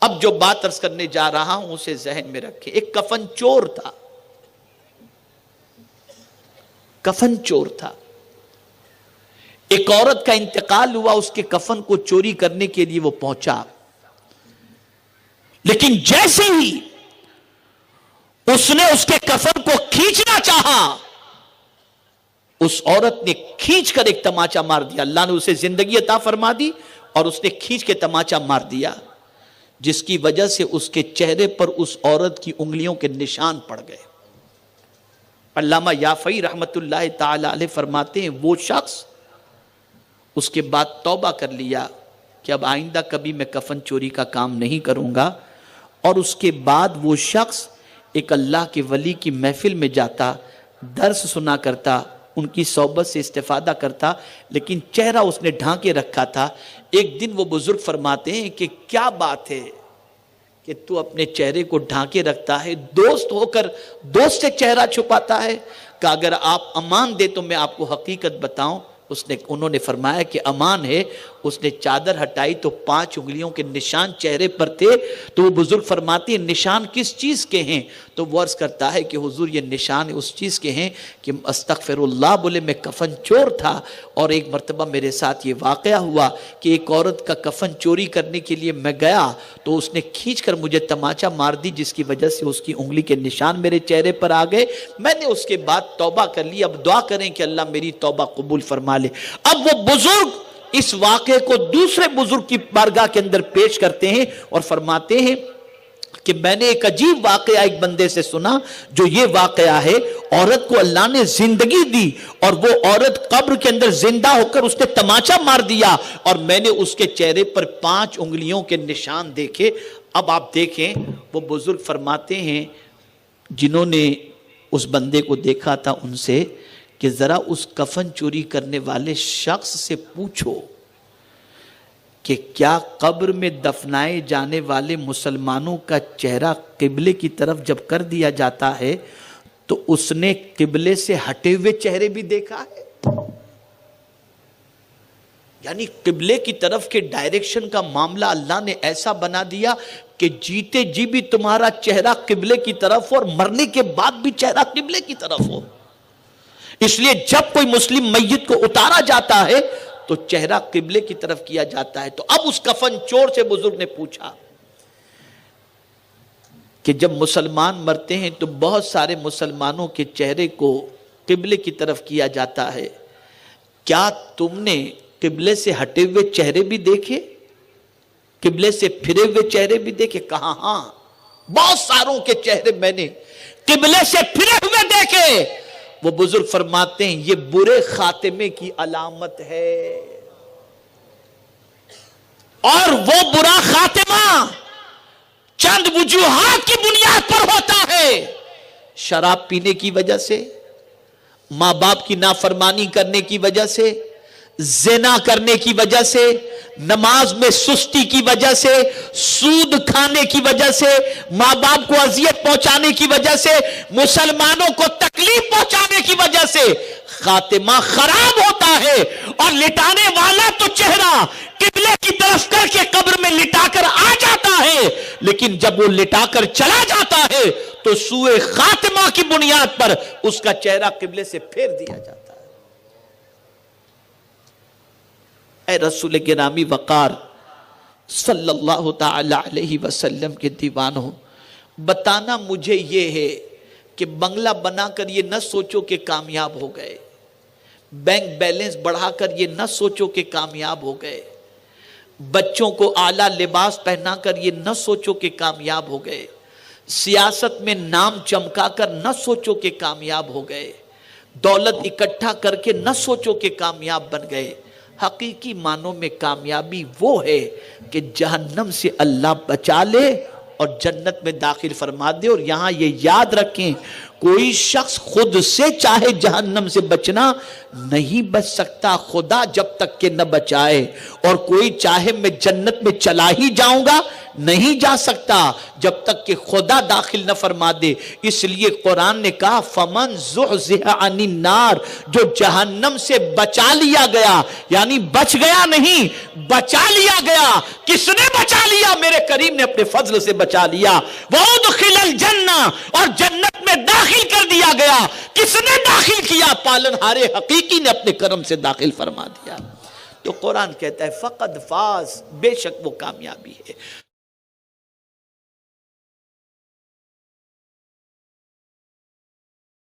اب جو بات عرض کرنے جا رہا ہوں اسے ذہن میں رکھیں. ایک کفن چور تھا، کفن چور تھا. ایک عورت کا انتقال ہوا، اس کے کفن کو چوری کرنے کے لیے وہ پہنچا. لیکن جیسے ہی اس نے اس کے کفن کو کھینچنا چاہا، اس عورت نے کھینچ کر ایک تماچا مار دیا. اللہ نے اسے زندگی عطا فرما دی اور اس نے کھینچ کے تماچا مار دیا، جس کی وجہ سے اس کے چہرے پر اس عورت کی انگلیوں کے نشان پڑ گئے. علامہ یافعی رحمت اللہ تعالی علیہ فرماتے ہیں وہ شخص اس کے بعد توبہ کر لیا کہ اب آئندہ کبھی میں کفن چوری کا کام نہیں کروں گا. اور اس کے بعد وہ شخص ایک اللہ کے ولی کی محفل میں جاتا، درس سنا کرتا، ان کی صحبت سے استفادہ کرتا، لیکن چہرہ اس نے ڈھانکے رکھا تھا. ایک دن وہ بزرگ فرماتے ہیں کہ کیا بات ہے کہ تو اپنے چہرے کو ڈھانکے رکھتا ہے، دوست ہو کر دوست سے چہرہ چھپاتا ہے. کہ اگر آپ امان دے تو میں آپ کو حقیقت بتاؤں. انہوں نے فرمایا کہ امان ہے. اس نے چادر ہٹائی تو 5 انگلیوں کے نشان چہرے پر تھے. تو وہ بزرگ فرماتے ہیں نشان کس چیز کے ہیں؟ تو وہ عرض کرتا ہے کہ حضور یہ نشان اس چیز کے ہیں کہ استغفر اللہ بولے میں کفن چور تھا. اور ایک مرتبہ میرے ساتھ یہ واقعہ ہوا کہ ایک عورت کا کفن چوری کرنے کے لیے میں گیا تو اس نے کھینچ کر مجھے تماچا مار دی، جس کی وجہ سے اس کی انگلی کے نشان میرے چہرے پر آ گئے. میں نے اس کے بعد توبہ کر لی. اب دعا کریں کہ اللہ میری توبہ قبول فرما لے. اب وہ بزرگ اس واقعے کو دوسرے بزرگ کی بارگاہ کے اندر پیش کرتے ہیں اور فرماتے ہیں کہ میں نے ایک عجیب واقعہ ایک بندے سے سنا. جو یہ واقعہ ہے، عورت کو اللہ نے زندگی دی اور وہ عورت قبر کے اندر زندہ ہو کر اس نے تماچا مار دیا اور میں نے اس کے چہرے پر 5 انگلیوں کے نشان دیکھے. اب آپ دیکھیں وہ بزرگ فرماتے ہیں جنہوں نے اس بندے کو دیکھا تھا ان سے کہ ذرا اس کفن چوری کرنے والے شخص سے پوچھو کہ کیا قبر میں دفنائے جانے والے مسلمانوں کا چہرہ قبلے کی طرف جب کر دیا جاتا ہے تو اس نے قبلے سے ہٹے ہوئے چہرے بھی دیکھا ہے؟ یعنی قبلے کی طرف کے ڈائریکشن کا معاملہ اللہ نے ایسا بنا دیا کہ جیتے جی بھی تمہارا چہرہ قبلے کی طرف ہو اور مرنے کے بعد بھی چہرہ قبلے کی طرف ہو. اس لیے جب کوئی مسلم میت کو اتارا جاتا ہے تو چہرہ قبلے کی طرف کیا جاتا ہے. تو اب اس کفن چور سے بزرگ نے پوچھا کہ جب مسلمان مرتے ہیں تو بہت سارے مسلمانوں کے چہرے کو قبلے کی طرف کیا جاتا ہے، کیا تم نے قبلے سے ہٹے ہوئے چہرے بھی دیکھے، قبلے سے پھرے ہوئے چہرے بھی دیکھے؟ کہا ہاں، بہت ساروں کے چہرے میں نے قبلے سے پھرے ہوئے دیکھے. وہ بزرگ فرماتے ہیں یہ برے خاتمے کی علامت ہے. اور وہ برا خاتمہ چند وجوہات کی بنیاد پر ہوتا ہے. شراب پینے کی وجہ سے، ماں باپ کی نافرمانی کرنے کی وجہ سے، زنا کرنے کی وجہ سے، نماز میں سستی کی وجہ سے، سود کھانے کی وجہ سے، ماں باپ کو اذیت پہنچانے کی وجہ سے، مسلمانوں کو تکلیف پہنچانے کی وجہ سے خاتمہ خراب ہوتا ہے. اور لٹانے والا تو چہرہ قبلے کی طرف کر کے قبر میں لٹا کر آ جاتا ہے، لیکن جب وہ لٹا کر چلا جاتا ہے تو سوء خاتمہ کی بنیاد پر اس کا چہرہ قبلے سے پھیر دیا جاتا ہے. اے رسول گرامی وقار صلی اللہ تعالی علیہ وسلم کے دیوانوں، بتانا مجھے یہ ہے کہ بنگلہ بنا کر یہ نہ سوچو کہ کامیاب ہو گئے، بینک بیلنس بڑھا کر یہ نہ سوچو کہ کامیاب ہو گئے، بچوں کو اعلیٰ لباس پہنا کر یہ نہ سوچو کہ کامیاب ہو گئے، سیاست میں نام چمکا کر نہ سوچو کہ کامیاب ہو گئے، دولت اکٹھا کر کے نہ سوچو کہ کامیاب بن گئے. حقیقی معنوں میں کامیابی وہ ہے کہ جہنم سے اللہ بچا لے اور جنت میں داخل فرما دے. اور یہاں یہ یاد رکھیں کوئی شخص خود سے چاہے جہنم سے بچنا نہیں بچ سکتا خدا جب تک کہ نہ بچائے. اور کوئی چاہے میں جنت میں چلا ہی جاؤں گا نہیں جا سکتا جب تک کہ خدا داخل نہ فرما دے. اس لیے قرآن نے کہا فمن زحزح عن النار، جو جہنم سے بچا لیا گیا، یعنی بچ گیا نہیں، بچا لیا گیا. کس نے بچا لیا؟ میرے کریم نے اپنے فضل سے بچا لیا. وَأُدْخِلَ الْجَنَّةَ، اور جنت میں داخل کر دیا گیا. کس نے داخل کیا؟ پالنہار حقیقی نے اپنے کرم سے داخل فرما دیا. تو قرآن کہتا ہے فقد فاز، بے شک وہ کامیابی ہے.